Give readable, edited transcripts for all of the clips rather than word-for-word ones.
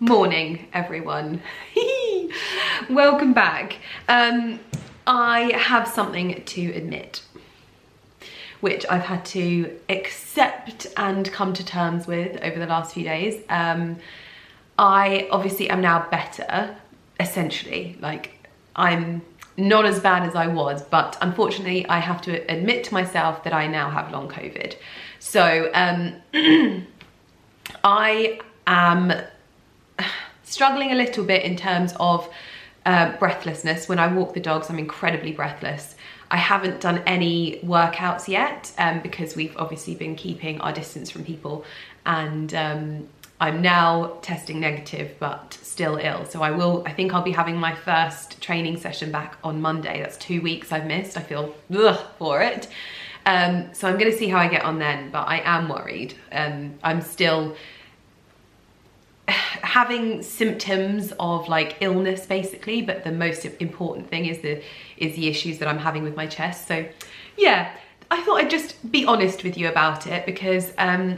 Morning, everyone. Welcome back. I have something to admit, which I've had to accept and come to terms with over the last few days. I obviously am now better, essentially. Like, I'm not as bad as I was, but unfortunately I have to admit to myself that I now have long COVID. So I am struggling a little bit in terms of breathlessness. When I walk the dogs, I'm incredibly breathless. I haven't done any workouts yet because we've obviously been keeping our distance from people, and I'm now testing negative but still ill. So I think I'll be having my first training session back on Monday. That's 2 weeks I've missed. I feel for it. So I'm gonna see how I get on then, but I am worried. I'm still having symptoms of like illness basically, but the most important thing is the issues that I'm having with my chest. So yeah, I thought I'd just be honest with you about it because I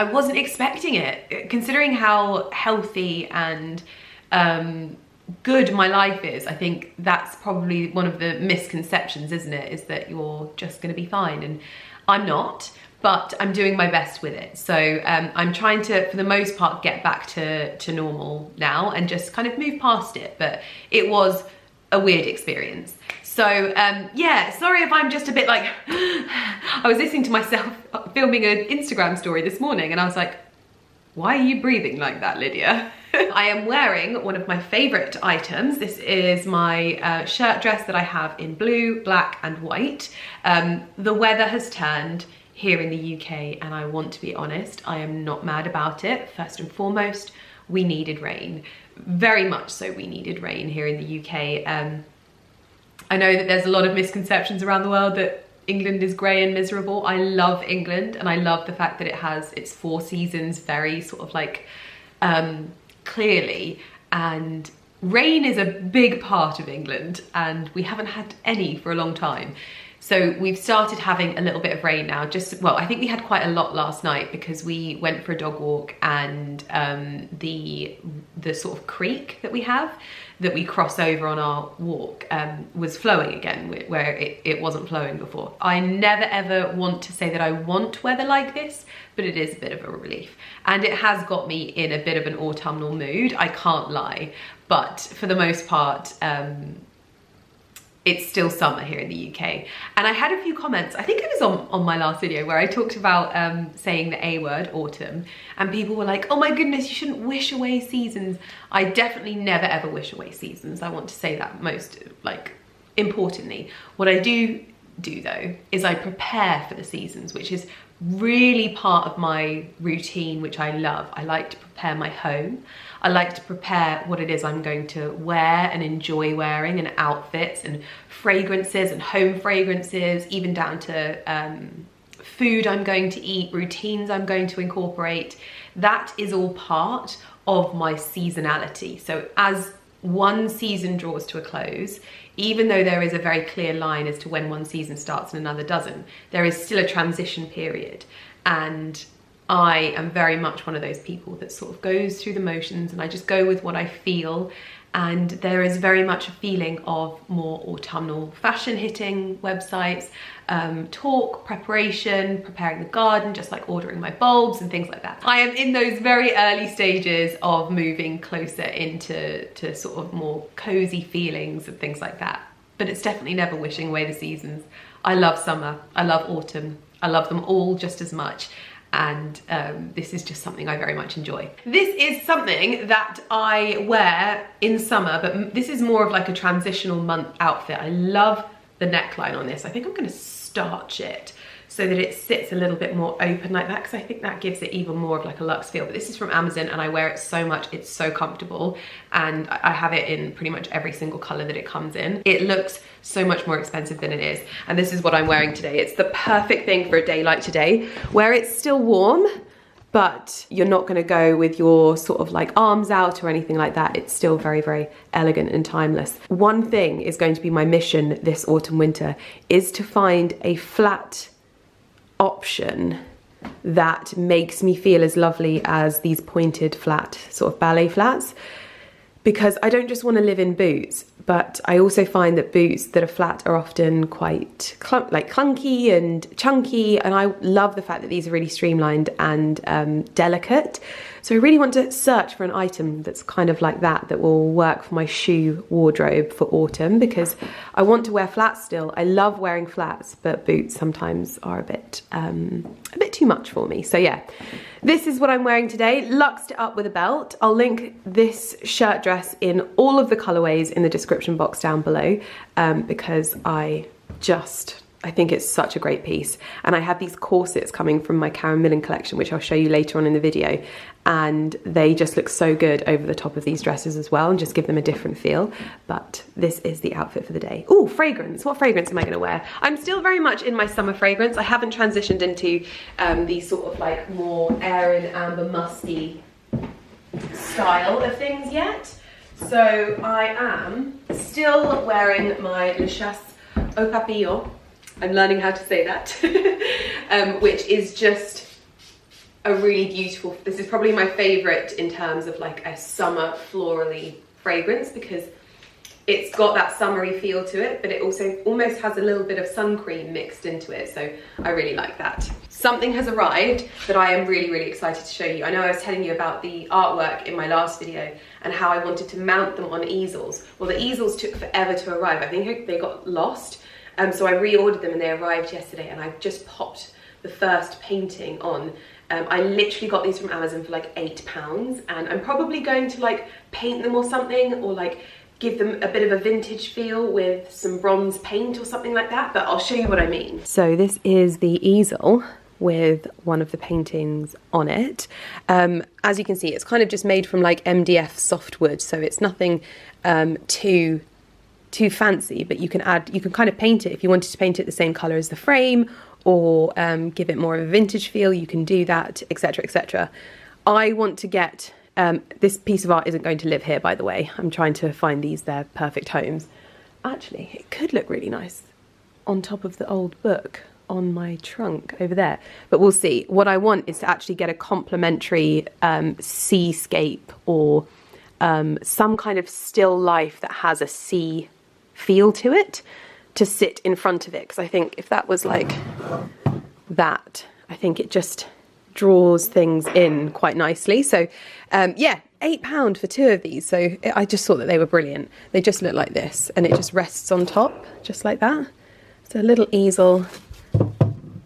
wasn't expecting it, considering how healthy and good my life is. I think that's probably one of the misconceptions, isn't it? Is that you're just going to be fine, and I'm not, but I'm doing my best with it. So I'm trying to, for the most part, get back to normal now and just kind of move past it. But it was a weird experience. So yeah, sorry if I'm just a bit like, I was listening to myself filming an Instagram story this morning and I was like, why are you breathing like that, Lydia? I am wearing one of my favorite items. This is my shirt dress that I have in blue, black and white. The weather has turned here in the UK and I want to be honest, I am not mad about it. First and foremost, we needed rain. Very much so we needed rain here in the UK. I know that there's a lot of misconceptions around the world that England is grey and miserable. I love England and I love the fact that it has its 4 seasons very sort of like clearly, and rain is a big part of England and we haven't had any for a long time. So we've started having a little bit of rain now. Well, I think we had quite a lot last night because we went for a dog walk and the sort of creek that we have that we cross over on our walk was flowing again where it wasn't flowing before. I never ever want to say that I want weather like this, but it is a bit of a relief. And it has got me in a bit of an autumnal mood, I can't lie. But for the most part, it's still summer here in the UK. And I had a few comments, I think it was on my last video where I talked about saying the A word, autumn, and people were like, oh my goodness, you shouldn't wish away seasons. I definitely never ever wish away seasons. I want to say that most like importantly. What I do though is I prepare for the seasons, which is really part of my routine, which I love. I like to prepare my home. I like to prepare what it is I'm going to wear and enjoy wearing, and outfits and fragrances and home fragrances, even down to food I'm going to eat, routines I'm going to incorporate. That is all part of my seasonality. So as one season draws to a close, even though there is a very clear line as to when one season starts and another doesn't, there is still a transition period. And I am very much one of those people that sort of goes through the motions and I just go with what I feel. And there is very much a feeling of more autumnal fashion hitting websites, talk, preparation, preparing the garden, just like ordering my bulbs and things like that. I am in those very early stages of moving closer into sort of more cozy feelings and things like that. But it's definitely never wishing away the seasons. I love summer, I love autumn, I love them all just as much. And this is just something I very much enjoy. This is something that I wear in summer, but this is more of like a transitional month outfit. I love the neckline on this. I think I'm gonna starch it so that it sits a little bit more open like that, because I think that gives it even more of like a luxe feel. But this is from Amazon and I wear it so much, it's so comfortable, and I have it in pretty much every single color that it comes in. It looks so much more expensive than it is, and this is what I'm wearing today. It's the perfect thing for a day like today, where it's still warm, but you're not gonna go with your sort of like arms out or anything like that. It's still very, very elegant and timeless. One thing is going to be my mission this autumn winter is to find a flat option that makes me feel as lovely as these pointed flat sort of ballet flats, because I don't just want to live in boots, but I also find that boots that are flat are often quite clunky and chunky, and I love the fact that these are really streamlined and delicate. So I really want to search for an item that's kind of like that, that will work for my shoe wardrobe for autumn, because I want to wear flats still. I love wearing flats, but boots sometimes are a bit too much for me. So yeah, this is what I'm wearing today. Luxed it up with a belt. I'll link this shirt dress in all of the colorways in the description box down below, because I think it's such a great piece. And I have these corsets coming from my Karen Millen collection, which I'll show you later on in the video. And they just look so good over the top of these dresses as well, and just give them a different feel. But this is the outfit for the day. Ooh, fragrance. What fragrance am I gonna wear? I'm still very much in my summer fragrance. I haven't transitioned into these sort of like more Erin Amber musty style of things yet. So I am still wearing my Le Chasse au Papillon. I'm learning how to say that, which is just a really beautiful, this is probably my favorite in terms of like a summer florally fragrance, because it's got that summery feel to it, but it also almost has a little bit of sun cream mixed into it. So I really like that. Something has arrived that I am really, really excited to show you. I know I was telling you about the artwork in my last video and how I wanted to mount them on easels. Well, the easels took forever to arrive. I think they got lost. So I reordered them and they arrived yesterday, and I've just popped the first painting on. I literally got these from Amazon for like £8, and I'm probably going to like paint them or something, or like give them a bit of a vintage feel with some bronze paint or something like that, but I'll show you what I mean. So this is the easel with one of the paintings on it. As you can see, it's kind of just made from like MDF softwood, so it's nothing too fancy, but you can kind of paint it. If you wanted to paint it the same color as the frame, or give it more of a vintage feel, you can do that, etc, etc. I want to get, this piece of art isn't going to live here, by the way. I'm trying to find their perfect homes. Actually, it could look really nice on top of the old book on my trunk over there, but we'll see. What I want is to actually get a complementary seascape, or some kind of still life that has a sea feel to it, to sit in front of it, because I think if that was like that, I think it just draws things in quite nicely. So yeah, £8 for 2 of these. So I just thought that they were brilliant. They just look like this, and it just rests on top just like that. So a little easel,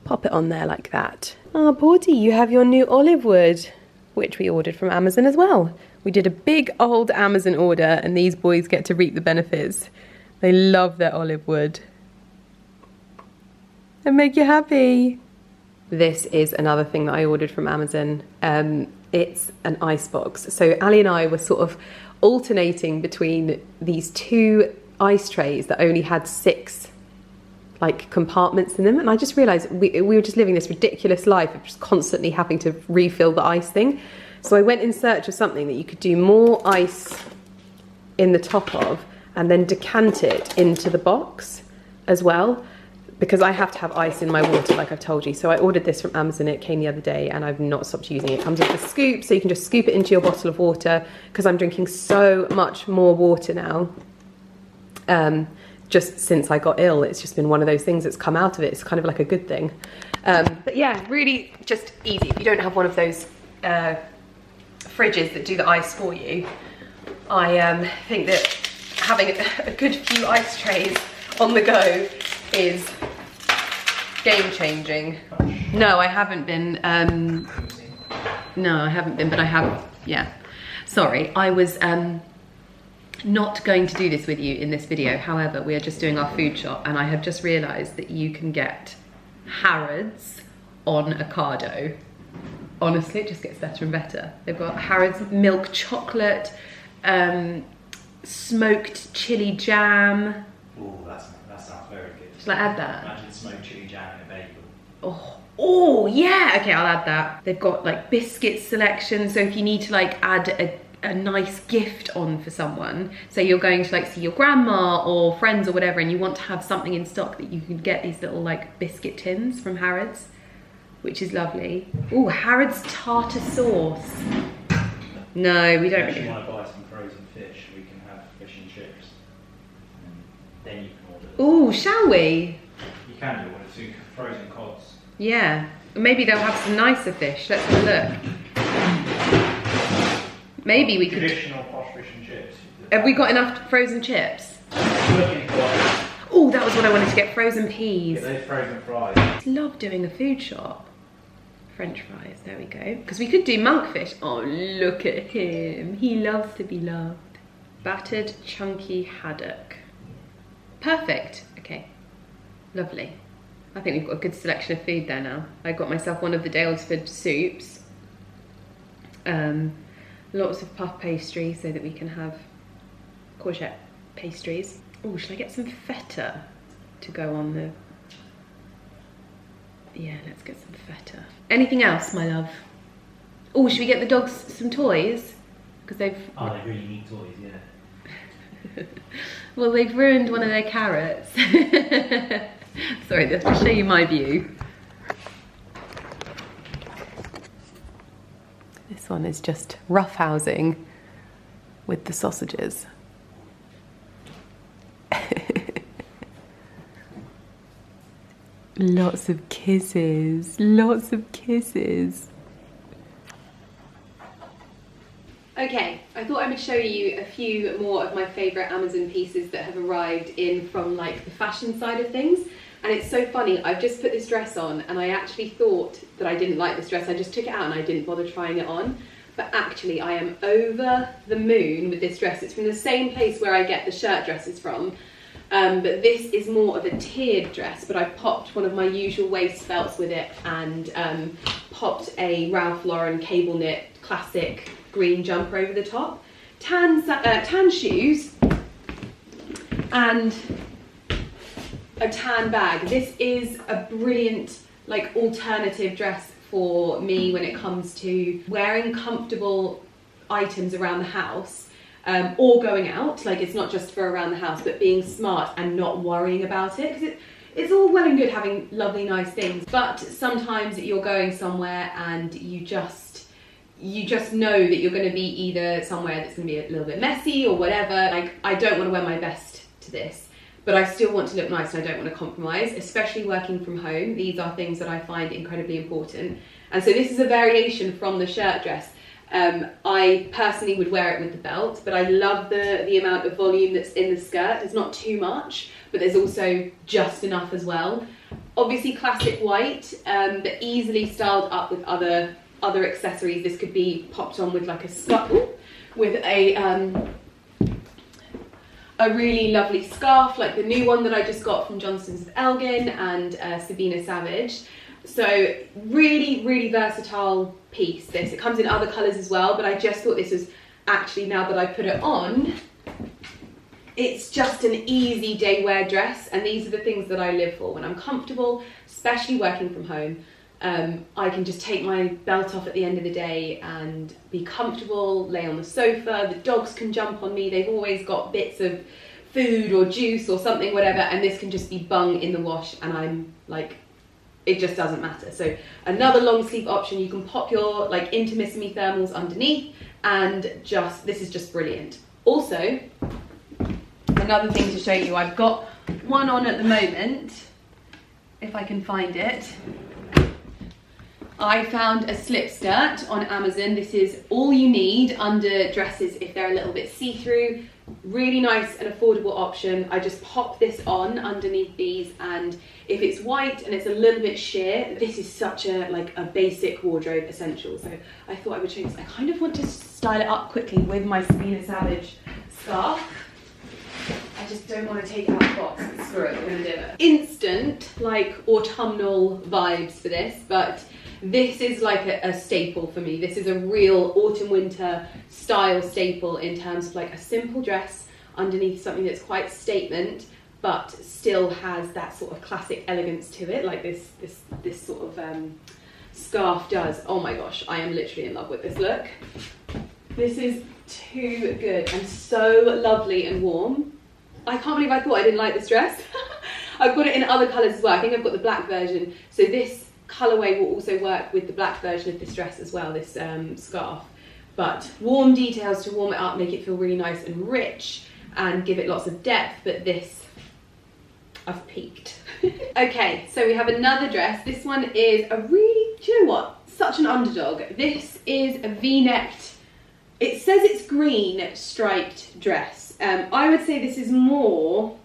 pop it on there like that. Oh, Porty, you have your new olive wood, which we ordered from Amazon as well. We did a big old Amazon order, and these boys get to reap the benefits. They love their olive wood. And make you happy. This is another thing that I ordered from Amazon. It's an ice box. So Ali and I were sort of alternating between these 2 ice trays that only had 6 like compartments in them, and I just realized we were just living this ridiculous life of just constantly having to refill the ice thing. So I went in search of something that you could do more ice in the top of, and then decant it into the box as well, because I have to have ice in my water, like I've told you. So I ordered this from Amazon. It came the other day, and I've not stopped using it. It comes with a scoop, so you can just scoop it into your bottle of water, because I'm drinking so much more water now. Just since I got ill, it's just been one of those things that's come out of it. It's kind of like a good thing. But yeah, really just easy. If you don't have one of those fridges that do the ice for you, I think that having a good few ice trays on the go is game changing. No, I haven't been. No, I haven't been, but I have, yeah. Sorry, I was not going to do this with you in this video. However, we are just doing our food shop, and I have just realised that you can get Harrods on Ocado. Honestly, it just gets better and better. They've got Harrods milk chocolate, smoked chili jam. Oh, that sounds very good. Shall I add that? Imagine smoked chili jam in a bagel. Oh yeah, okay, I'll add that. They've got like biscuit selection, so if you need to like add a nice gift on for someone, so you're going to like see your grandma or friends or whatever, and you want to have something in stock, that you can get these little like biscuit tins from Harrods. which is lovely. Oh, Harrods tartar sauce. No, we don't If you really. want to buy some frozen fish, we can have fish and chips. And then you can order. Oh, shall we? You can do it with frozen cods. Yeah. Maybe they'll have some nicer fish. Let's have a look. Maybe we could. Traditional posh fish and chips. Have we got enough frozen chips? Looking for. Oh, that was what I wanted to get. Frozen peas. Get those frozen fries. I love doing a food shop. French fries, there we go. Because we could do monkfish. Oh, look at him. He loves to be loved. Battered chunky haddock. Perfect. Okay, lovely. I think we've got a good selection of food there now. I got myself one of the Dalesford soups. Lots of puff pastry so that we can have courgette pastries. Oh, should I get some feta to go on the... Yeah, let's get some feta. Anything else, my love? Oh, should we get the dogs some toys? Because they've... Oh, they really need toys, yeah. Well, they've ruined one of their carrots. Sorry, let's just show you my view. This one is just roughhousing with the sausages. Lots of kisses, lots of kisses. Okay, I thought I would show you a few more of my favourite Amazon pieces that have arrived in from like the fashion side of things. And it's so funny, I've just put this dress on and I actually thought that I didn't like this dress. I just took it out and I didn't bother trying it on. But actually I am over the moon with this dress. It's from the same place where I get the shirt dresses from. But this is more of a tiered dress, but I popped one of my usual waist belts with it and popped a Ralph Lauren cable knit classic green jumper over the top, tan shoes and a tan bag. This is a brilliant like alternative dress for me when it comes to wearing comfortable items around the house. Or going out, like it's not just for around the house, but being smart and not worrying about it. Because it's all well and good having lovely, nice things, but sometimes you're going somewhere and you just know that you're going to be either somewhere that's going to be a little bit messy or whatever. Like, I don't want to wear my best to this, but I still want to look nice and I don't want to compromise, especially working from home. These are things that I find incredibly important. And so this is a variation from the shirt dress. I personally would wear it with the belt, but I love the amount of volume that's in the skirt. There's not too much, but there's also just enough as well. Obviously classic white, but easily styled up with other accessories. This could be popped on with like a scarf, with a really lovely scarf, like the new one that I just got from Johnston's with Elgin and Sabina Savage. So really, really versatile piece this. It comes in other colours as well, but I just thought this was actually, now that I put it on, it's just an easy day wear dress, and these are the things that I live for. When I'm comfortable, especially working from home, I can just take my belt off at the end of the day and be comfortable, lay on the sofa. The dogs can jump on me. They've always got bits of food or juice or something, whatever, and this can just be bung in the wash and I'm like, it just doesn't matter. So another long sleeve option, you can pop your like Intimissimi thermals underneath, and this is just brilliant. Also, another thing to show you, I've got one on at the moment, if I can find it. I found a slip skirt on Amazon. This is all you need under dresses if they're a little bit see-through. Really nice and affordable option. I just pop this on underneath these, and if it's white and it's a little bit sheer, this is such a basic wardrobe essential. So I thought I would show you this. I kind of want to style it up quickly with my Sabina Savage scarf. I just don't want to take it out of the box. Screw it, we're gonna do it. Instant, like autumnal vibes for this, but this is like a staple for me. This is a real autumn-winter style staple in terms of like a simple dress underneath something that's quite statement, but still has that sort of classic elegance to it, like this sort of scarf does. Oh my gosh, I am literally in love with this look. This is too good and so lovely and warm. I can't believe I thought I didn't like this dress. I've got it in other colours as well. I think I've got the black version. So this colourway will also work with the black version of this dress as well, this scarf. But warm details to warm it up, make it feel really nice and rich and give it lots of depth, but this, I've peaked. Okay, so we have another dress. This one is a really, do you know what? Such an underdog. This is a V-necked, it says it's green striped dress. I would say this is more,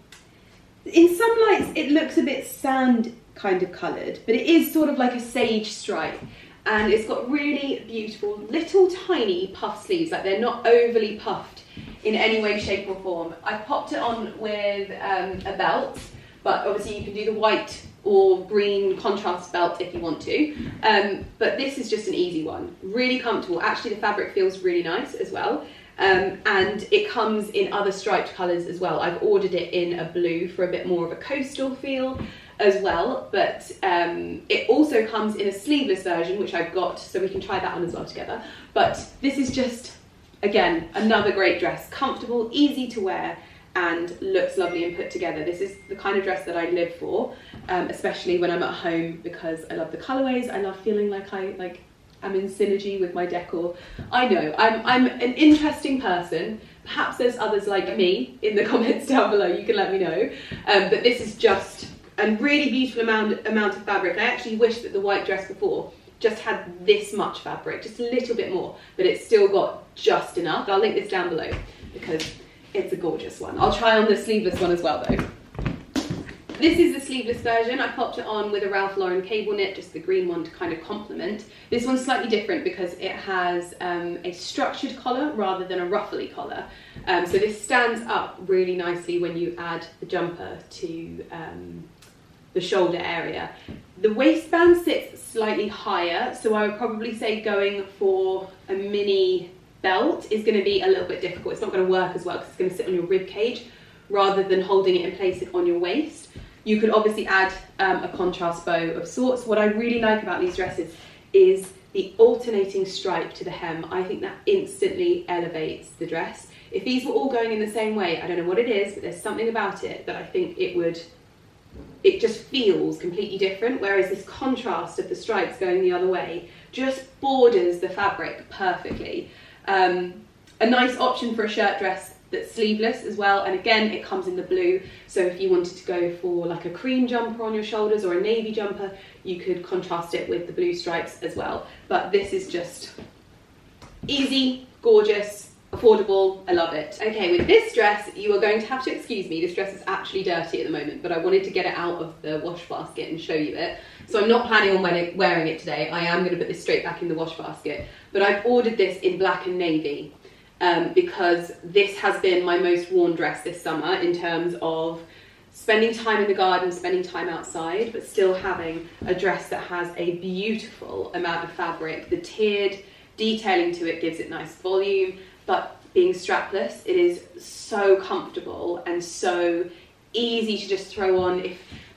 in some lights it looks a bit sand kind of coloured, but it is sort of like a sage stripe. And it's got really beautiful little tiny puff sleeves, like they're not overly puffed in any way, shape or form. I've popped it on with a belt, but obviously you can do the white or green contrast belt if you want to. But this is just an easy one, really comfortable. Actually the fabric feels really nice as well. And it comes in other striped colours as well. I've ordered it in a blue for a bit more of a coastal feel as well, but it also comes in a sleeveless version, which I've got, so we can try that on as well together. But this is just, again, another great dress, comfortable, easy to wear, and looks lovely and put together. This is the kind of dress that I live for, especially when I'm at home, because I love the colourways. I love feeling like I'm in synergy with my decor. I know, I'm an interesting person. Perhaps there's others like me in the comments down below, you can let me know. But this is just a really beautiful amount of fabric. I actually wish that the white dress before just had this much fabric, just a little bit more, but it's still got just enough. I'll link this down below because it's a gorgeous one. I'll try on the sleeveless one as well though. This is the sleeveless version. I popped it on with a Ralph Lauren cable knit, just the green one to kind of complement. This one's slightly different because it has a structured collar rather than a ruffly collar. So this stands up really nicely when you add the jumper to the shoulder area. The waistband sits slightly higher, so I would probably say going for a mini belt is going to be a little bit difficult. It's not going to work as well because it's going to sit on your rib cage rather than holding it in place on your waist. You could obviously add a contrast bow of sorts. What I really like about these dresses is the alternating stripe to the hem. I think that instantly elevates the dress. If these were all going in the same way, I don't know what it is, but there's something about it that I think it just feels completely different, whereas this contrast of the stripes going the other way just borders the fabric perfectly. A nice option for a shirt dress that's sleeveless as well, and again it comes in the blue, so if you wanted to go for like a cream jumper on your shoulders or a navy jumper, you could contrast it with the blue stripes as well. But this is just easy, gorgeous, affordable, I love it. Okay, with this dress, you are going to have to excuse me, this dress is actually dirty at the moment, but I wanted to get it out of the wash basket and show you it. So I'm not planning on wearing it today. I am going to put this straight back in the wash basket, but I've ordered this in black and navy because this has been my most worn dress this summer in terms of spending time in the garden, spending time outside, but still having a dress that has a beautiful amount of fabric. The tiered detailing to it gives it nice volume, but being strapless, it is so comfortable and so easy to just throw on.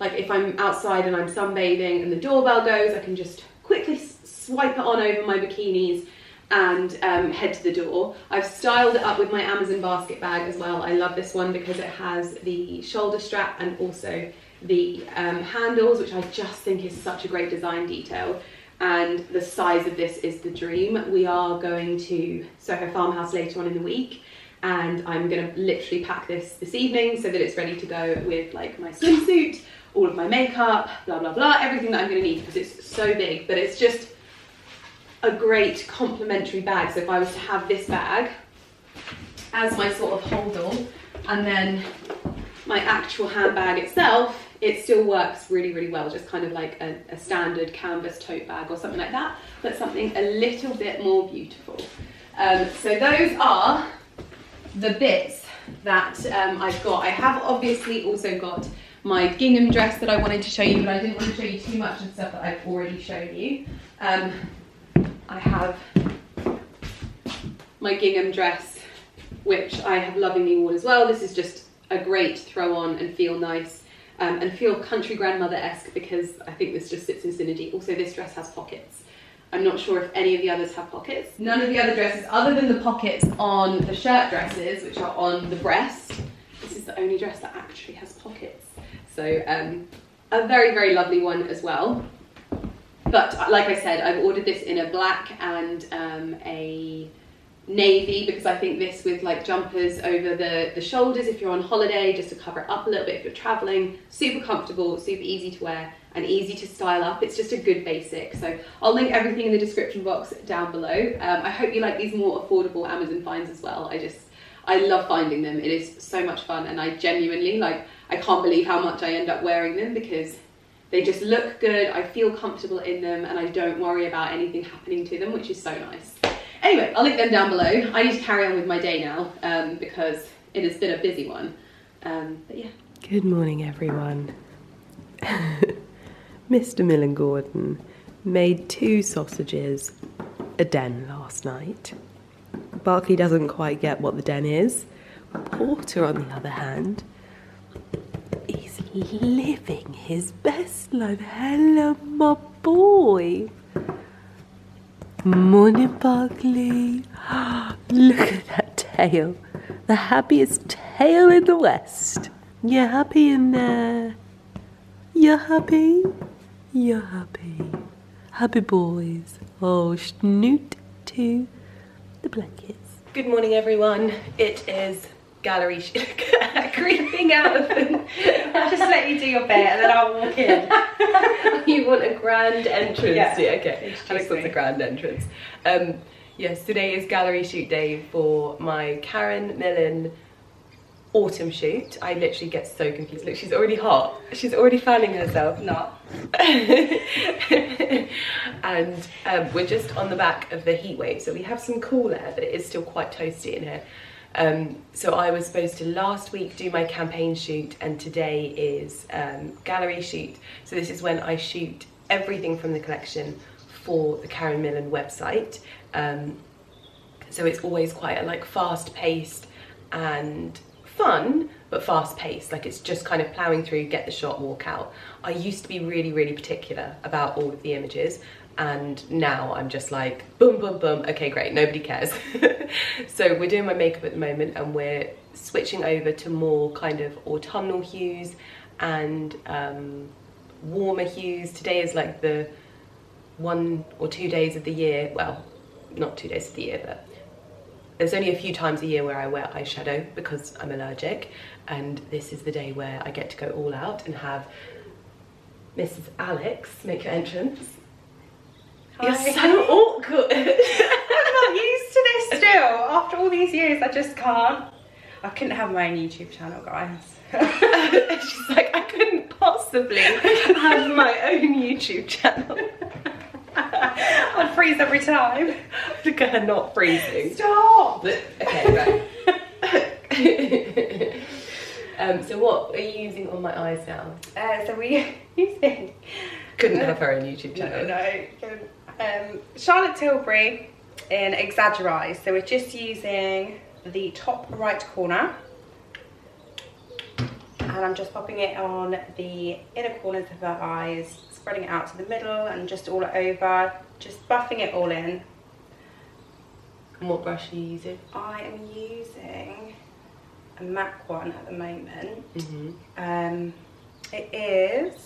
If I'm outside and I'm sunbathing and the doorbell goes, I can just quickly swipe it on over my bikinis and head to the door. I've styled it up with my Amazon basket bag as well. I love this one because it has the shoulder strap and also the handles, which I just think is such a great design detail. And the size of this is the dream. We are going to Soho Farmhouse later on in the week, and I'm going to literally pack this evening so that it's ready to go with like my swimsuit, all of my makeup, blah blah blah, everything that I'm going to need because it's so big. But it's just a great complementary bag. So if I was to have this bag as my sort of hold-all and then my actual handbag itself, it still works really, really well, just kind of like a standard canvas tote bag or something like that, but something a little bit more beautiful. So those are the bits that I've got. I have obviously also got my gingham dress that I wanted to show you, but I didn't want to show you too much of the stuff that I've already shown you. I have my gingham dress, which I have lovingly worn as well. This is just a great throw on and feel nice and feel country grandmother-esque because I think this just sits in synergy. Also, this dress has pockets. I'm not sure if any of the others have pockets. None of the other dresses, other than the pockets on the shirt dresses, which are on the breast, this is the only dress that actually has pockets. So a very, very lovely one as well. But like I said, I've ordered this in a black and a navy, because I think this with like jumpers over the shoulders if you're on holiday, just to cover it up a little bit if you're traveling, super comfortable, super easy to wear and easy to style up. It's just a good basic. So I'll link everything in the description box down below. I hope you like these more affordable Amazon finds as well. I love finding them. It is so much fun, and I genuinely, like, I can't believe how much I end up wearing them because they just look good, I feel comfortable in them, and I don't worry about anything happening to them, which is so nice. Anyway, I'll link them down below. I need to carry on with my day now because it has been a busy one. But yeah. Good morning, everyone. Mr. Millen Gordon made 2 sausages a den last night. Barkley doesn't quite get what the den is. Porter, on the other hand, is living his best life. Hello, my boy. Morning, Barkley. Look at that tail. The happiest tail in the West. You happy in there? You happy? You're happy. Happy boys. Oh, snoot to the blankets. Good morning, everyone. It is gallery creeping out of them. I'll just let you do your bit and then I'll walk in. You want a grand entrance? Yeah, okay. Alex wants a grand entrance. Yes, today is gallery shoot day for my Karen Millen autumn shoot. I literally get so confused. Look, she's already hot. She's already fanning herself. Not. And we're just on the back of the heat wave, so we have some cool air, but it is still quite toasty in here. So I was supposed to last week do my campaign shoot, and today is gallery shoot. So this is when I shoot everything from the collection for the Karen Millen website. So it's always quite a like fast-paced and fun, but fast-paced. Like it's just kind of ploughing through, get the shot, walk out. I used to be really, really particular about all of the images, and now I'm just like boom, boom, boom. Okay, great, nobody cares. So we're doing my makeup at the moment, and we're switching over to more kind of autumnal hues and warmer hues. Today is like the 1 or 2 days of the year, well, not 2 days of the year, but there's only a few times a year where I wear eyeshadow because I'm allergic, and this is the day where I get to go all out and have Mrs. Alex make your entrance. Hi. You're so awkward. I'm not used to this still. After all these years, I just can't. I couldn't have my own YouTube channel, guys. She's like, I couldn't possibly have my own YouTube channel. I'd freeze every time. Look at her not freezing. Stop! Okay, right. So what are you using on my eyes now? So we're using... Couldn't have her own YouTube channel. No. Charlotte Tilbury in Exaggerize. So we're just using the top right corner. And I'm just popping it on the inner corners of her eyes, spreading it out to the middle and just all over, just buffing it all in. And what brush are you using? I am using a MAC one at the moment. Mm-hmm. It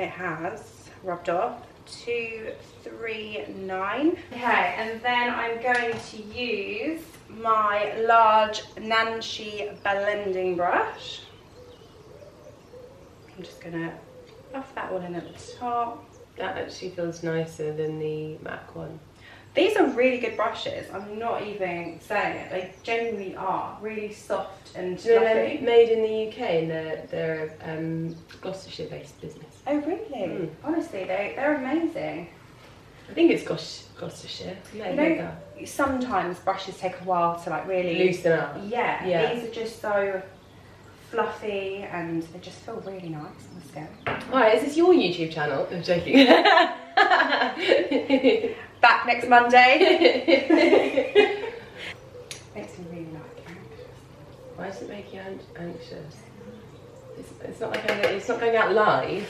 has rubbed off 239. Okay, and then I'm going to use my large Nancy blending brush. I'm just gonna buff that one in at the top. That actually feels nicer than the MAC one. These are really good brushes. I'm not even saying it. They genuinely are really soft and fluffy. They're made in the UK, and they're a Gloucestershire-based business. Oh really? Mm. Honestly, they're amazing. I think it's Gloucestershire. You know, sometimes brushes take a while to like really loosen up. Yeah. These are just so fluffy and they just feel really nice on the skin. Alright, is this your YouTube channel? I'm joking. Back next Monday. Makes me really like anxious. Why does it make you anxious? It's not like it's not going out live.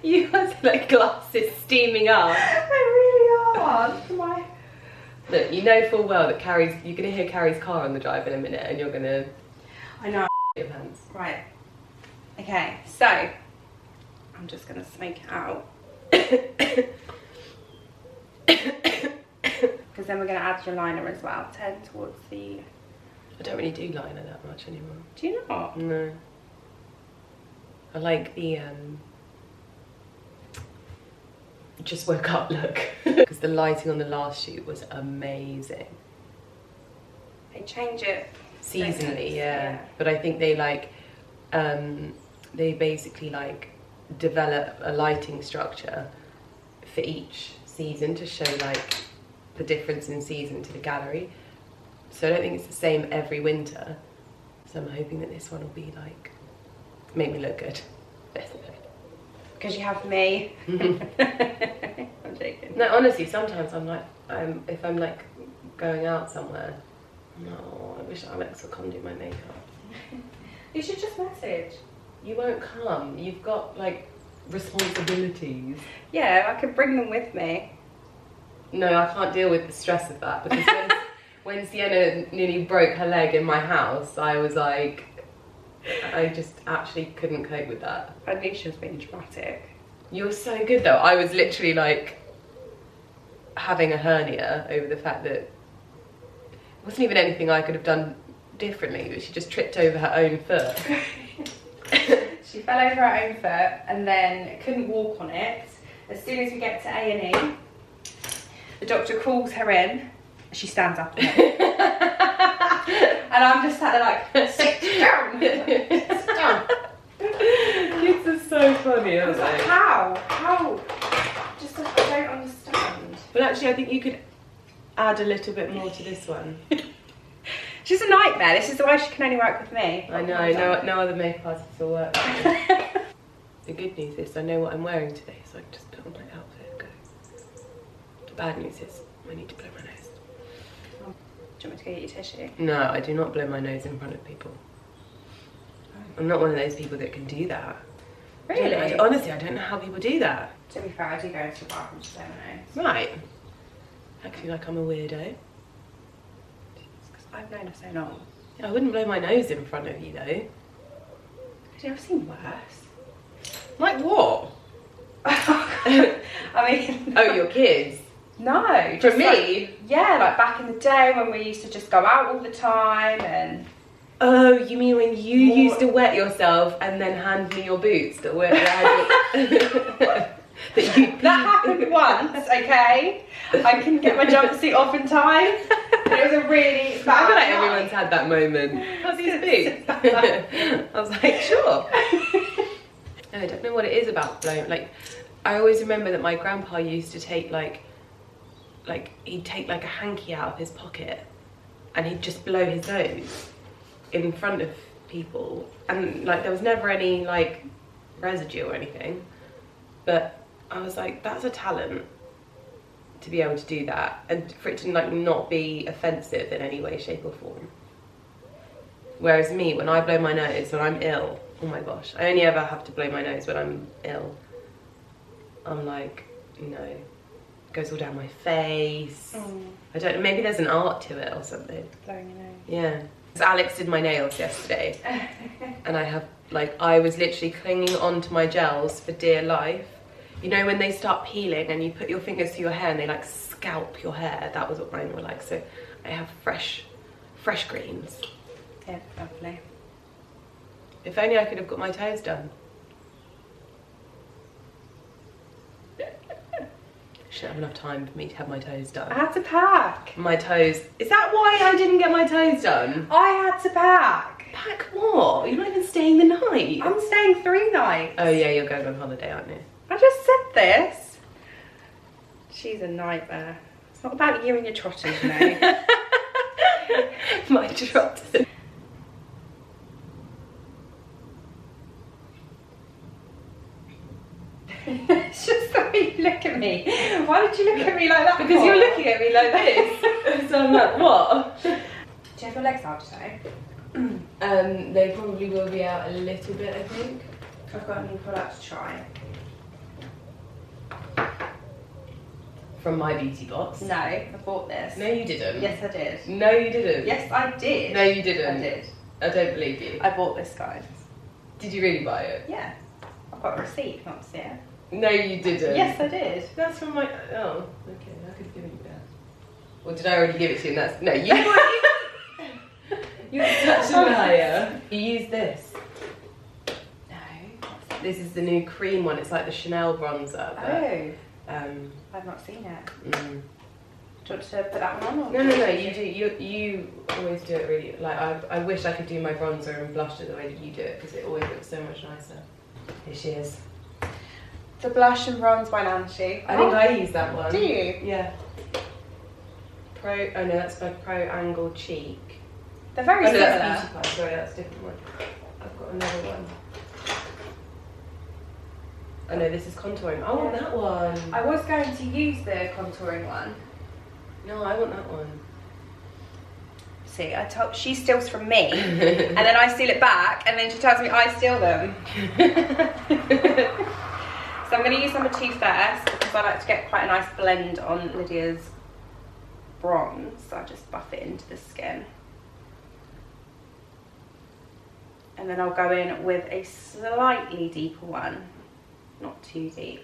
You have like glasses steaming up. They really are. Look, you know full well that you're gonna hear Carrie's car on the drive in a minute, and you're gonna. I know. Your hands. Right. Okay, so I'm just going to smoke it out. Because then we're going to add your liner as well. Turn towards the... I don't really do liner that much anymore. Do you not? No. I like the just woke up look. Because the lighting on the last shoot was amazing. They change it Seasonally, yeah. But I think they like, they basically like develop a lighting structure for each season to show like the difference in season to the gallery. So I don't think it's the same every winter. So I'm hoping that this one will be like, make me look good, basically. Because you have me. I'm joking. No, honestly, sometimes I'm like, if I'm like going out somewhere, I'm like, oh, I wish Alex would come do my makeup. You should just message. You won't come. You've got like responsibilities. Yeah, I could bring them with me. No, I can't deal with the stress of that because when Sienna nearly broke her leg in my house, I was like, I just actually couldn't cope with that. I knew she was being dramatic. You're so good though. I was literally like having a hernia over the fact that it wasn't even anything I could have done differently, but she just tripped over her own foot. She fell over her own foot and then couldn't walk on it. As soon as we get to A&E, the doctor calls her in. She stands up. And I'm just sat there like, sit down. Sit down. Kids are so funny, I was aren't like, they? how? Just like, I don't understand. But actually, I think you could add a little bit more to this one. She's a nightmare. This is why she can only work with me. I know, no other makeup artist will work with me. The good news is I know what I'm wearing today, so I can just put on my outfit and go. The bad news is I need to blow my nose. Do you want me to go get your tissue? No, I do not blow my nose in front of people. I'm not one of those people that can do that. Really? Honestly, I don't know how people do that. To be fair, I do go into the bathroom to blow my nose. Right. Acting like I'm a weirdo. Because I've known her so long. Yeah, I wouldn't blow my nose in front of you though. I've seen worse. Like what? I mean... Oh, your kids? No. For just me? Like, yeah, like back in the day when we used to just go out all the time and... Oh, you mean when you used to wet yourself and then hand me your boots that were... That happened once, okay? I couldn't get my jumpsuit off in time. It was a really bad I feel like night. everyone's had that moment. How's these boots? I was like, sure. No, I don't know what it is about blowing. Like, I always remember that my grandpa used to take like he'd take like a hanky out of his pocket and he'd just blow his nose in front of people, and like there was never any like residue or anything, but I was like, that's a talent to be able to do that and for it to like not be offensive in any way, shape or form. Whereas me, when I blow my nose when I'm ill, oh my gosh, I only ever have to blow my nose when I'm ill. I'm like, no, it goes all down my face. I don't know, maybe there's an art to it or something. Blowing your nose. Yeah. So Alex did my nails yesterday and I was literally clinging onto my gels for dear life. You know when they start peeling and you put your fingers through your hair and they like scalp your hair? That was what mine were like. So I have fresh greens. Yeah, lovely. If only I could have got my toes done. Shouldn't have enough time for me to have my toes done. I had to pack. My toes. Is that why I didn't get my toes done? I had to pack. Pack what? You're not even staying the night. I'm staying 3 nights. Oh yeah, you're going on holiday, aren't you? I just said this. She's a nightmare. It's not about you and your trotters, you know. My trotters. It's just the way you look at me. Why did you look at me like that? Because you're looking at me like this. So I'm like, what? Do you have your legs out today? They probably will be out a little bit, I think. I've got a new product to try. From my beauty box. No, I bought this. No, you didn't. Yes, I did. No, you didn't. Yes, I did. No, you didn't. I did. I don't believe you. I bought this, guys. Did you really buy it? Yeah. I've got a receipt, not to see it. No, you didn't. Yes, I did. That's from my. Oh, okay. I could have given you that. Or did I already give it to you? And that's no. You. You're such a liar. You use this. No. This is the new cream one. It's like the Chanel bronzer. But, Oh. I've not seen it. Mm. Do you want to put that one on? Or No. You do. You always do it really. Like I wish I could do my bronzer and blusher the way that you do it because it always looks so much nicer. Here she is. The Blush and Bronze by Nancy. I think I use that one. Do you? Yeah. Oh no, that's my Pro Angle Cheek. They're very Oh no, similar. that's Beauty Pie. Sorry, that's a different one. I've got another one. Oh no, this is contouring. I want that one. I was going to use the contouring one. No, I want that one. See, she steals from me, and then I steal it back, and then she tells me I steal them. So I'm going to use number 2 first, because I like to get quite a nice blend on Lydia's bronze. So I'll just buff it into the skin. And then I'll go in with a slightly deeper one, not too deep.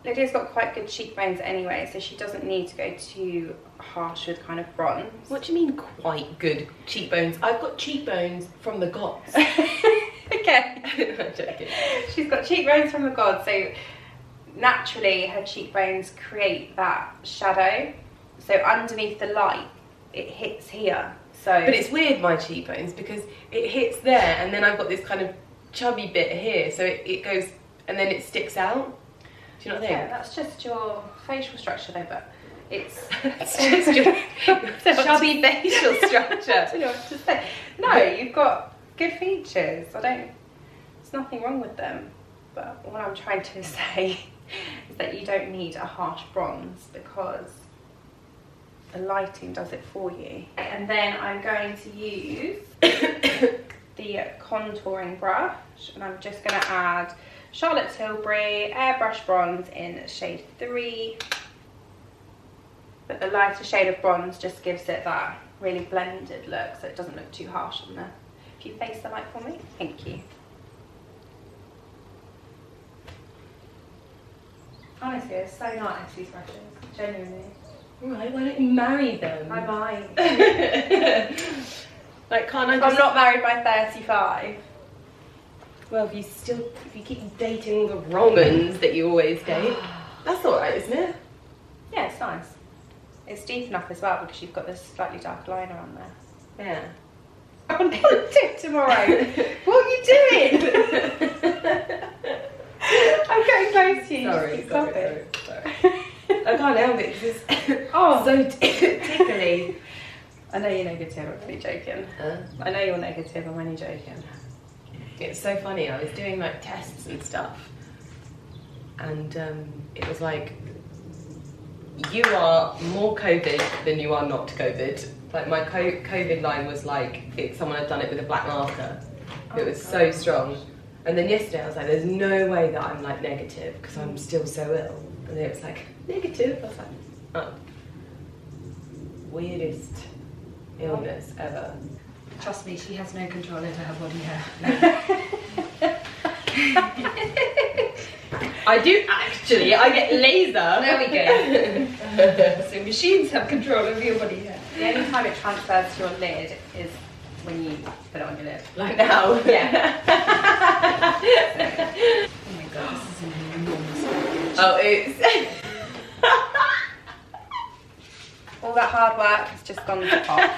Lydia's got quite good cheekbones anyway, so she doesn't need to go too harsh with kind of bronze. What do you mean quite good cheekbones? I've got cheekbones from the gods. Okay. I'm joking. She's got cheekbones from the gods, so naturally her cheekbones create that shadow. So underneath the light, it hits here. So, But it's weird, my cheekbones, because it hits there and then I've got this kind of chubby bit here, so it goes and then it sticks out. Do you not think? yeah, that's just your facial structure though, but it's It's just your chubby facial structure. I don't know what to say. No, you've got good features. There's nothing wrong with them. But what I'm trying to say is that you don't need a harsh bronze because the lighting does it for you. And then I'm going to use the contouring brush, and I'm just going to add Charlotte Tilbury Airbrush Bronze in shade 3. But the lighter shade of bronze just gives it that really blended look, so it doesn't look too harsh on there. If you face the light for me, thank you. Honestly, it's so nice, these brushes, genuinely. Right, why don't you marry them? I might. Like, can't I I'm just... not married by 35. Well, if you keep dating all the wrong ones that you always date, that's alright, isn't it? Yeah, it's nice. It's deep enough as well because you've got this slightly darker liner on there. Yeah. I'm on tip tomorrow. What are you doing? I'm getting close to you. Sorry. I can't help it because it's Oh, so tickly. I know you're negative. I'm really joking. I know you're negative. I'm only joking. It's so funny. I was doing like tests and stuff, and it was like, you are more COVID than you are not COVID. Like my COVID line was like someone had done it with a black marker. It was so strong. And then yesterday I was like, there's no way that I'm like negative because I'm still so ill. And then it was like, negative? I was like, oh. Weirdest illness ever. Trust me, she has no control over her body hair. I do actually, I get laser. There we go. So machines have control over your body hair. The only time it transfers to your lid is when you put it on your lid. Like now. Yeah. Oh my god, this is an enormous package. Oh, it's... All that hard work has just gone to pot.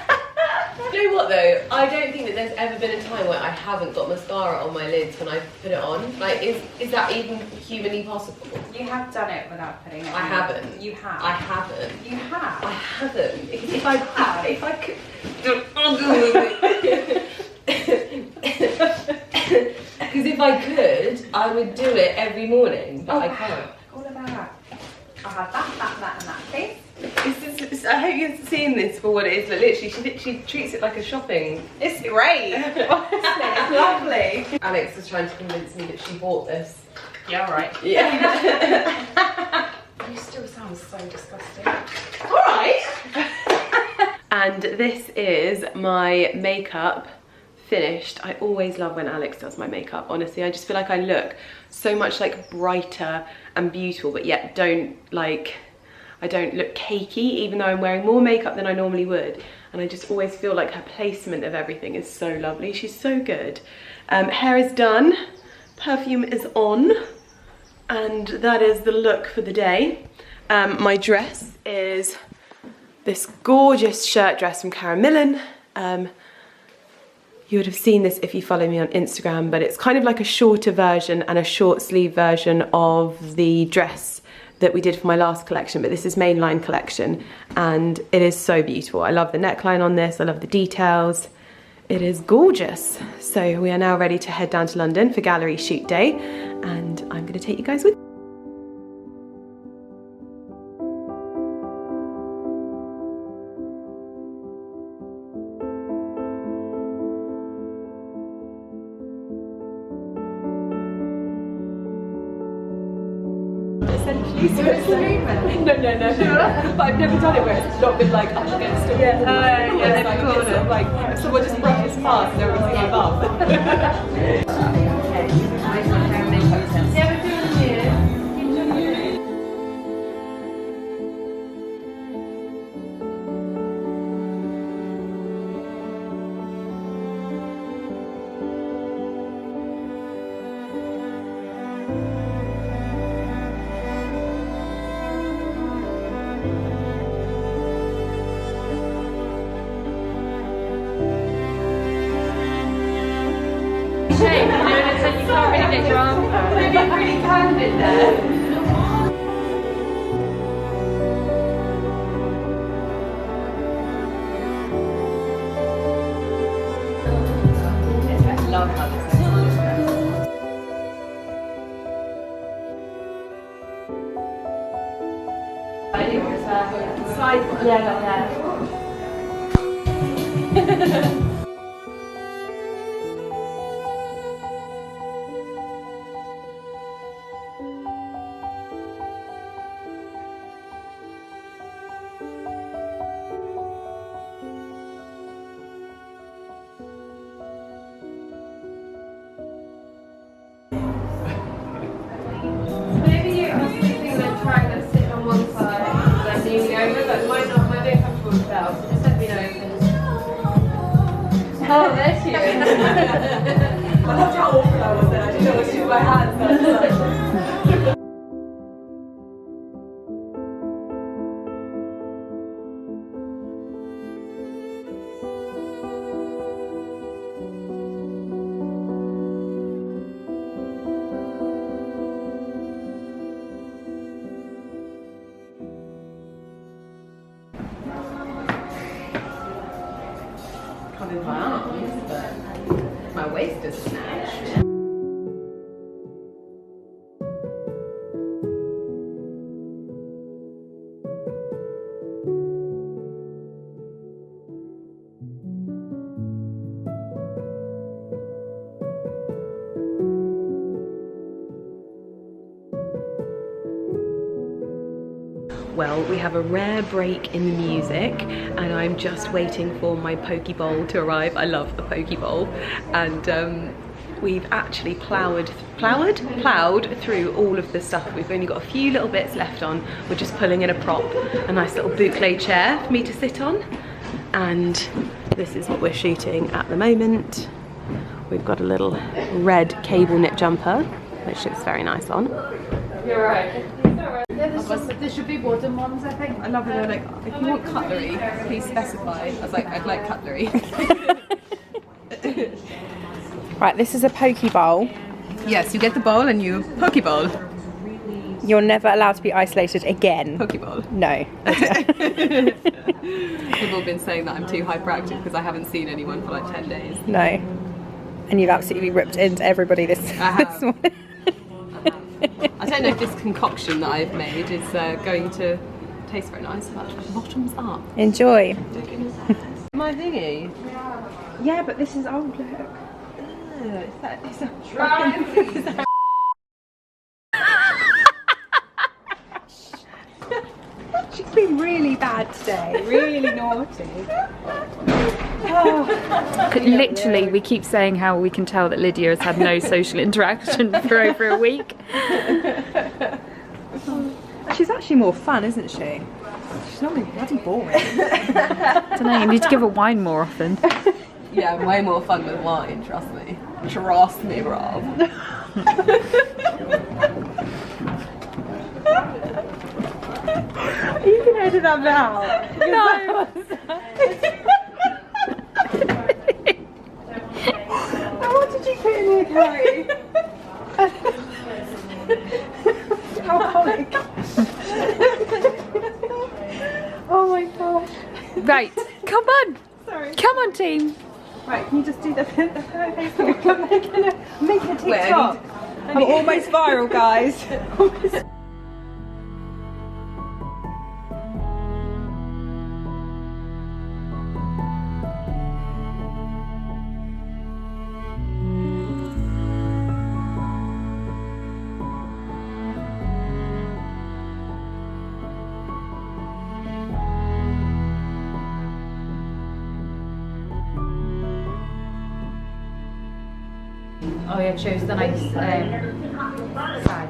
You know what though? I don't think that there's ever been a time where I haven't got mascara on my lids when I put it on. Like, is that even humanly possible? You have done it without putting it on. I haven't. You have. I haven't. You have. I haven't. Because if I could... Because if I could, I would do it every morning, but I can't. All of that. I have that, and that, please. I hope you're seeing this for what it is, but literally, she treats it like a shopping. It's great. Honestly, it's lovely. Alex was trying to convince me that she bought this. Yeah, all right. Yeah. You still sound so disgusting. Alright. And this is my makeup finished. I always love when Alex does my makeup, honestly. I just feel like I look so much like brighter and beautiful, but yet I don't look cakey, even though I'm wearing more makeup than I normally would. And I just always feel like her placement of everything is so lovely. She's so good. Hair is done, perfume is on, and that is the look for the day. My dress is this gorgeous shirt dress from Karen Millen. You would have seen this if you follow me on Instagram, but it's kind of like a shorter version and a short sleeve version of the dress that we did for my last collection, but this is mainline collection, and it is so beautiful. I love the neckline on this, I love the details. It is gorgeous. So we are now ready to head down to London for gallery shoot day, and I'm gonna take you guys with me. No. But I've never done it where it's not been like up against a wall. It's like, it's sort of like if someone just brushes past and everything's above. Shame, you can't really get your arm out. Maybe I'm really candid there. I love how this side, yeah. Oh, there she is. I loved how awful I was then. I didn't know what to do with my hands. Covering my arms, but my waist is snatched. Well, we have a rare break in the music and I'm just waiting for my poke bowl to arrive. I love a poke bowl, and we've actually ploughed through all of the stuff. We've only got a few little bits left on. We're just pulling in a prop, a nice little boucle chair for me to sit on, and this is what we're shooting at the moment. We've got a little red cable knit jumper, which looks very nice on. You're right. Yeah, there should be wooden ones, I think. I love it. They're like, if you want cutlery, please specify. I was like, I'd like cutlery. Right, this is a poke bowl. Yes, you get the bowl and you poke bowl. You're never allowed to be isolated again. Poke bowl. No. People have been saying that I'm too hyperactive because I haven't seen anyone for like 10 days. No. And you've absolutely ripped into everybody this morning. I don't know if this concoction that I've made is going to taste very nice, but bottoms up. Enjoy. My thingy. Yeah, but this is old, look. She's been really bad today, really naughty. Literally, we keep saying how we can tell that Lydia has had no social interaction for over a week. She's actually more fun, isn't she? She's not really bloody boring. I don't know, you need to give her wine more often. Yeah, way more fun with wine, trust me. Trust me, Rob. You can edit that out. No. What did you put in here, Carrie? Alcoholic. Oh my gosh. Right, come on. Sorry. Come on, team. Right, can you just do the Facebook? I'm making a TikTok. I'm almost viral, guys. Oh, yeah, chose the nice side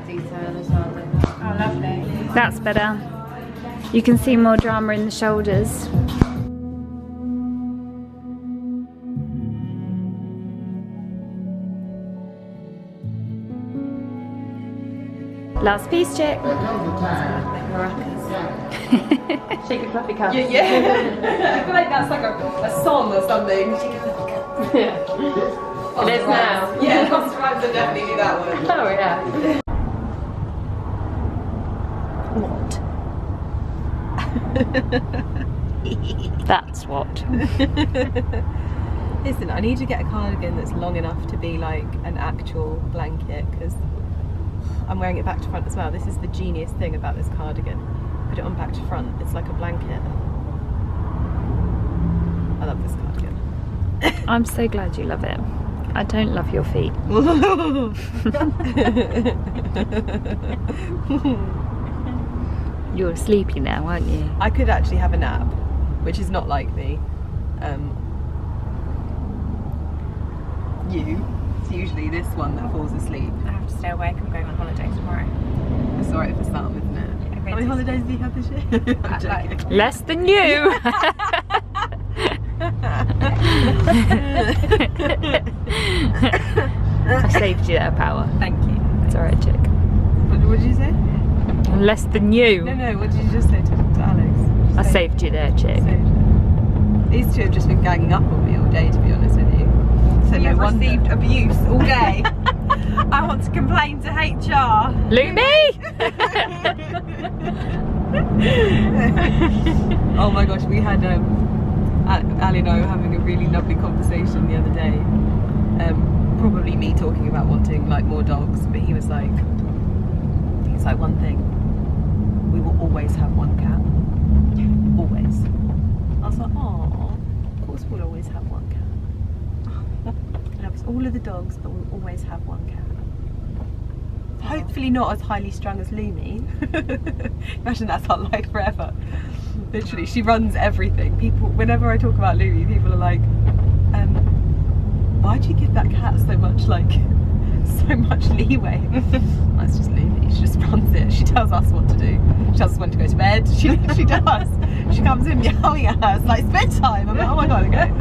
detail as well. Oh, lovely. That's better. You can see more drama in the shoulders. Last piece, chick. Shake a fluffy cup. Yeah. I feel like that's like a song or something. It is now. Yeah, Lost Rhymes would definitely do that one. Oh, yeah. What? That's what. Listen, I need to get a cardigan that's long enough to be like an actual blanket because I'm wearing it back to front as well. This is the genius thing about this cardigan. Put it on back to front, it's like a blanket. I love this cardigan. I'm so glad you love it. I don't love your feet. You're sleepy now, aren't you? I could actually have a nap, which is not like me. It's usually this one that falls asleep. I have to stay awake. I'm going on holiday tomorrow. It's alright for some, isn't it? Yeah, How many holidays do you have this year? I'm joking. Less than you. I saved you that power. Thank you. It's alright, chick. What did you say? Less than you. No, what did you just say to Alex? I saved you there, chick. These two have just been ganging up on me all day, to be honest with you. So You've no wonder. received abuse all day. I want to complain to HR. Lumi! Oh my gosh, we had Ali and I were having a really lovely conversation the other day. Probably me talking about wanting like more dogs, but he was like one thing. We will always have one cat. Always. I was like, oh, of course we'll always have one cat. Loves all of the dogs, but we'll always have one cat. Hopefully not as highly strung as Lumi. Imagine that's our life forever. Literally, she runs everything. People, whenever I talk about Lumi, people are like, why do you give that cat so much leeway? That's just Lumi. She just runs it. She tells us what to do. She tells us when to go to bed. She does. She comes in meowing at us like, it's bedtime. I'm like, oh my god, okay.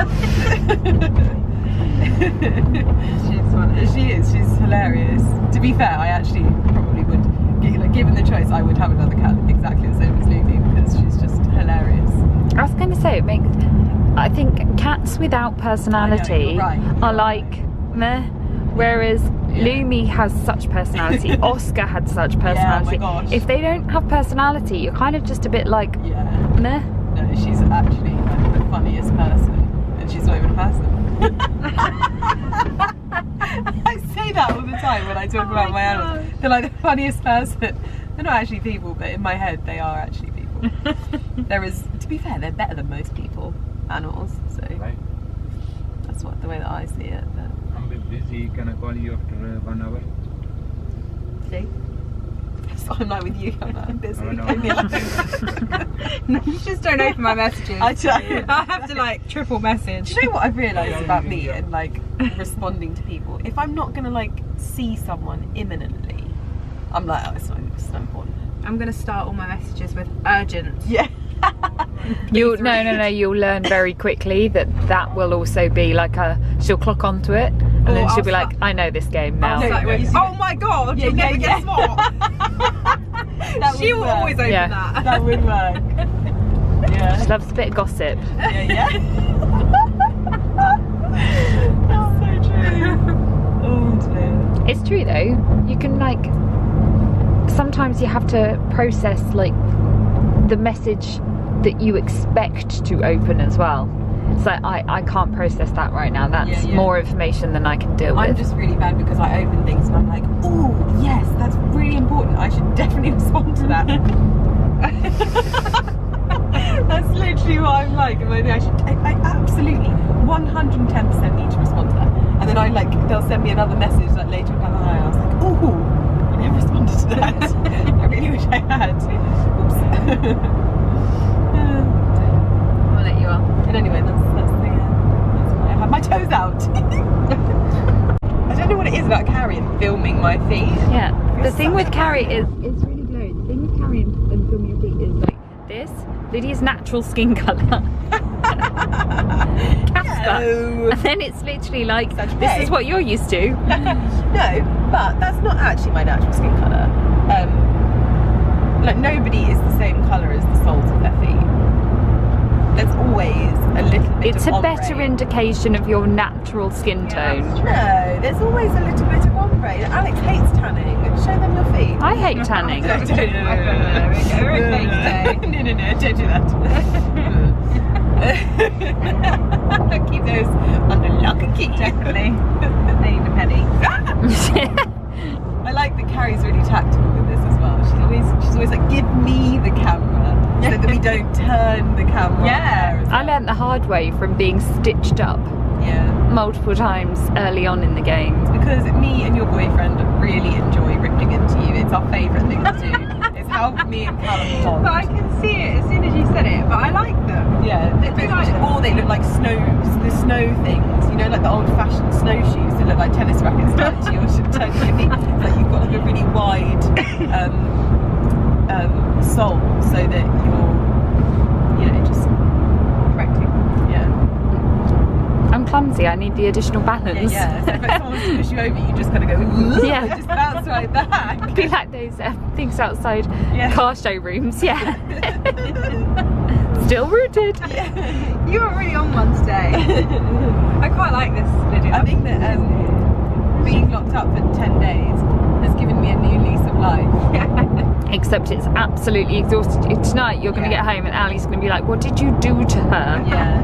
She is. She's hilarious. To be fair, I actually probably would, given the choice, I would have another cat exactly the same as Lumi because she's just hilarious. I was going to say, I think cats without personality are like meh, whereas Lumi has such personality. Oscar had such personality. Yeah, oh my gosh. If they don't have personality, you're kind of just a bit like meh. No, she's actually like, the funniest person, and she's not even a person. I say that all the time when I talk about my animals. They're like the funniest person. They're not actually people, but in my head they are actually people. To be fair, they're better than most people, animals, so that's the way that I see it. But I'm a bit busy, can I call you after 1 hour? see? So I'm like, with you, I'm busy. Oh, no. Leave me alone. No, you just don't open my messages. I don't. I have to like triple message. Do you know what I've realised about me and like responding to people? If I'm not gonna like see someone imminently, I'm like, oh, it's not important. I'm gonna start all my messages with urgent. Yeah. You'll learn very quickly that will also be like she'll clock onto it, and then she'll be like, I know this game now. Oh my god! You'll never guess what. She will always open that. That would work. Yeah. She loves a bit of gossip. Yeah. That's so true. Oh dear. It's true though. You can like sometimes you have to process like the message that you expect to open as well. So I can't process that right now. That's more information than I can deal with. I'm just really bad because I open things and I'm like, oh yes, that's really important. I should definitely respond to that. That's literally what I'm like. I absolutely 110% need to respond to that. And then they'll send me another message like later down the line. I was like, oh, I never responded to that. I really wish I had. Oops. I'll let you on. And anyway, that's why I have my toes out. I don't know what it is about Carrie and filming my feet. Yeah. The thing with Carrie is it's really blurry. The thing with Carrie and filming your feet is like this. Lydia's natural skin colour. Casper. No. And then it's literally like this is what you're used to. No, but that's not actually my natural skin colour. Like nobody is the same colour as the soles of their feet. There's always a little bit It's of a ombre. better indication of your natural skin tone. No, there's always a little bit of ombre. Alex hates tanning. Show them your feet. I hate tanning. No, don't do that. Keep those under lock and key. Definitely. They need a penny. I like that Carrie's really tactical with this as well. She's always like, give me the camera so that we don't turn the camera. Yeah. I learnt the hard way from being stitched up multiple times early on in the game. It's because me and your boyfriend really enjoy ripping into you. It's our favourite thing to do. It's how me and Callum bond. But I can see it as soon as you said it, but I like them. Yeah, they look like the snow things, you know, like the old-fashioned snowshoes that look like tennis rackets tied to your feet. It's like you've got like a really wide sole so that you're, just correcting. Yeah. I'm clumsy, I need the additional balance. Yeah. So if someone wants to push you over, you just kind of go, Yeah. just bounce right back. Be like those things outside car showrooms, Still rooted. Yeah. You were really on one today. I quite like this, Lydia. I think that being locked up for 10 days has given me a new lease of life. Except it's absolutely exhausted. Tonight you're going to get home and Ali's going to be like, what did you do to her? Yeah.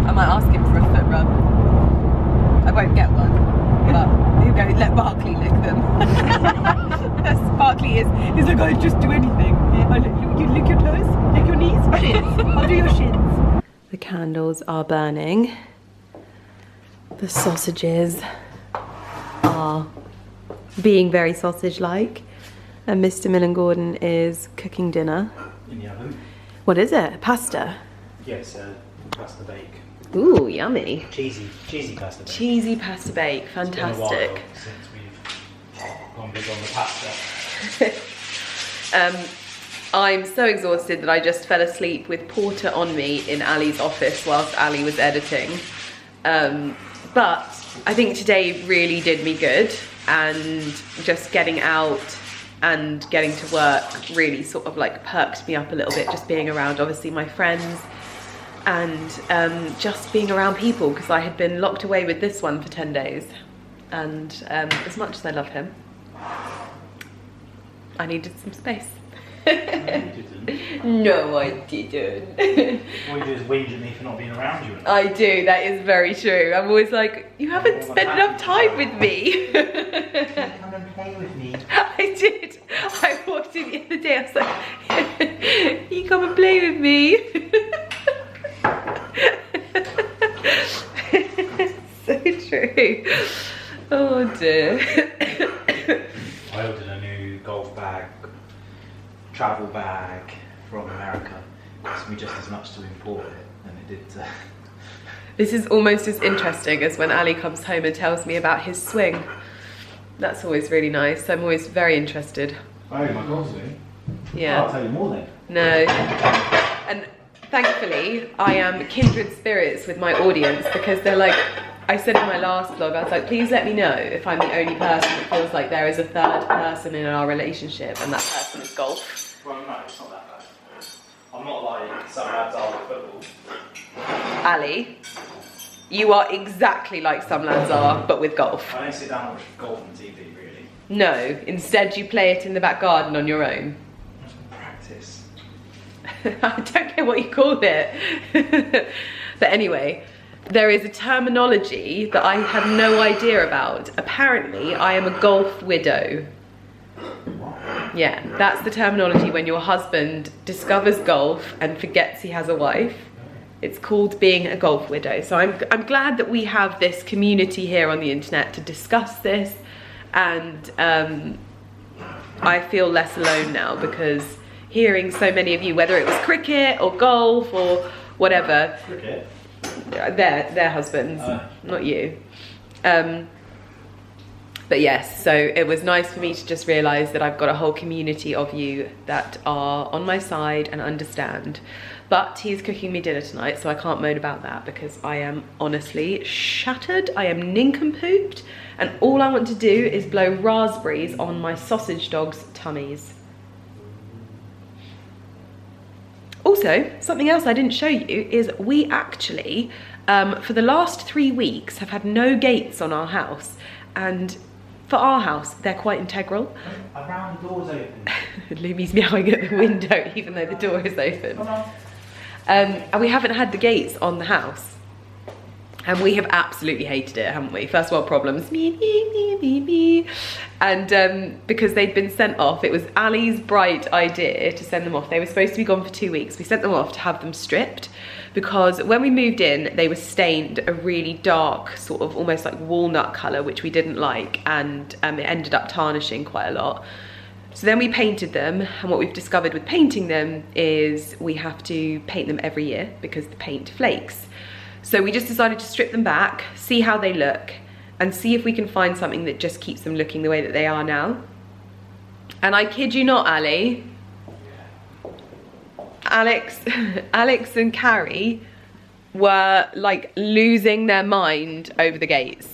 I might ask him for a foot rub. I won't get one, but he'll go, let Barkley lick them. Barkley he's like, I'll just do anything. You lick your toes, lick your knees, shins. I'll do your shins. The candles are burning. The sausages are being very sausage-like. And Mr. Millen Gordon is cooking dinner. In the oven. What is it? Pasta? Yes, pasta bake. Ooh, yummy. Cheesy pasta bake. Cheesy pasta bake, It's been a while fantastic. since we've gone big on the pasta. I'm so exhausted that I just fell asleep with Porter on me in Ali's office whilst Ali was editing. But I think today really did me good, and just getting out and getting to work really sort of like perked me up a little bit, just being around obviously my friends and just being around people, because I had been locked away with this one for 10 days, and as much as I love him, I needed some space. No, you didn't. No, I didn't. All you do is whinge at me for not being around you. I do, that is very true. I'm always like, you haven't spent enough time with me. Come and play with me. I did. I walked in the other day, I was like, you come and play with me. So true. Oh dear. I ordered a new golf bag travel bag from America. It cost me just as much to import it than it did to... This is almost as interesting as when Ali comes home and tells me about his swing. That's always really nice. I'm always very interested. Oh, my golf swing? Yeah. Oh, I'll tell you more then. No. And thankfully, I am kindred spirits with my audience because they're like, I said in my last vlog, I was like, please let me know if I'm the only person that feels like there is a third person in our relationship and that person is golf. Well, no, it's not that bad. I'm not like some lads are with football. Ali, you are exactly like some lads are, but with golf. I don't sit down and watch golf on TV, really. No, instead you play it in the back garden on your own. Practice. I don't care what you call it. But anyway, there is a terminology that I have no idea about. Apparently, I am a golf widow. Yeah, that's the terminology when your husband discovers golf and forgets he has a wife. It's called being a golf widow. So I'm glad that we have this community here on the internet to discuss this, and I feel less alone now because hearing so many of you, whether it was cricket or golf or whatever, Cricket? their husbands, not you. But yes, so it was nice for me to just realise that I've got a whole community of you that are on my side and understand. But he's cooking me dinner tonight, so I can't moan about that because I am honestly shattered. I am nincompooped, and all I want to do is blow raspberries on my sausage dogs' tummies. Also, something else I didn't show you is we actually, for the last 3 weeks, have had no gates on our house, and for our house, they're quite integral. Around the door's open. Lumi's meowing at the window, even though the door is open. And we haven't had the gates on the house. And we have absolutely hated it, haven't we? First world problems. Me, me, me, me, me. And because they'd been sent off, it was Ali's bright idea to send them off. They were supposed to be gone for 2 weeks. We sent them off to have them stripped because when we moved in, they were stained a really dark, sort of almost like walnut colour, which we didn't like, and it ended up tarnishing quite a lot. So then we painted them, and what we've discovered with painting them is we have to paint them every year because the paint flakes. So we just decided to strip them back, see how they look, and see if we can find something that just keeps them looking the way that they are now. And I kid you not, Ali, Alex and Carrie were like losing their mind over the gates.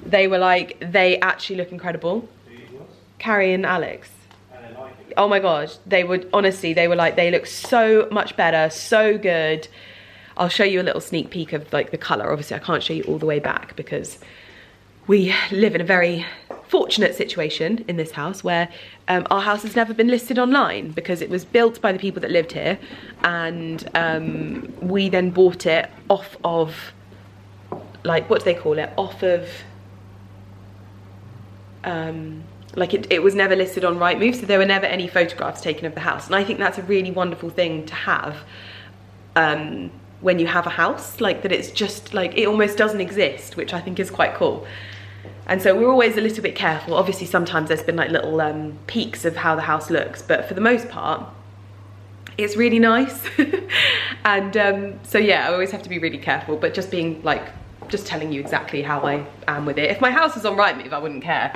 They were like, they actually look incredible. Carrie and Alex. Oh my gosh, they would, honestly, they were like, they look so much better, so good. I'll show you a little sneak peek of like the colour. Obviously I can't show you all the way back because we live in a very fortunate situation in this house where our house has never been listed online because it was built by the people that lived here, and we then bought it off of, like, what do they call it? Off of, like it was never listed on Rightmove, so there were never any photographs taken of the house. And I think that's a really wonderful thing to have when you have a house, like that it's just like, it almost doesn't exist, which I think is quite cool. And so we're always a little bit careful. Obviously sometimes there's been like little peaks of how the house looks, but for the most part, it's really nice. And so yeah, I always have to be really careful, but just being like, just telling you exactly how I am with it. If my house was on Rightmove, I wouldn't care.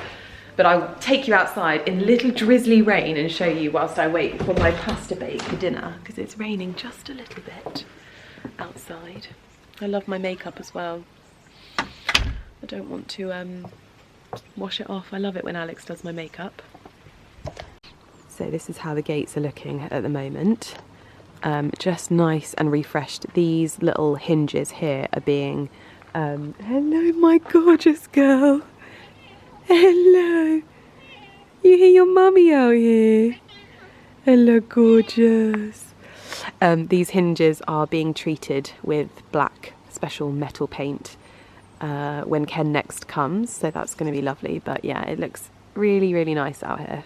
But I'll take you outside in little drizzly rain and show you whilst I wait for my pasta bake for dinner, because it's raining just a little bit outside. I love my makeup as well. I don't want to wash it off. I love it when Alex does my makeup. So this is how the gates are looking at the moment. Just nice and refreshed. These little hinges here are being... hello, my gorgeous girl. Hello. You hear your mummy out here? Hello, gorgeous. These hinges are being treated with black special metal paint when Ken next comes, so that's going to be lovely. But yeah, it looks really, really nice out here.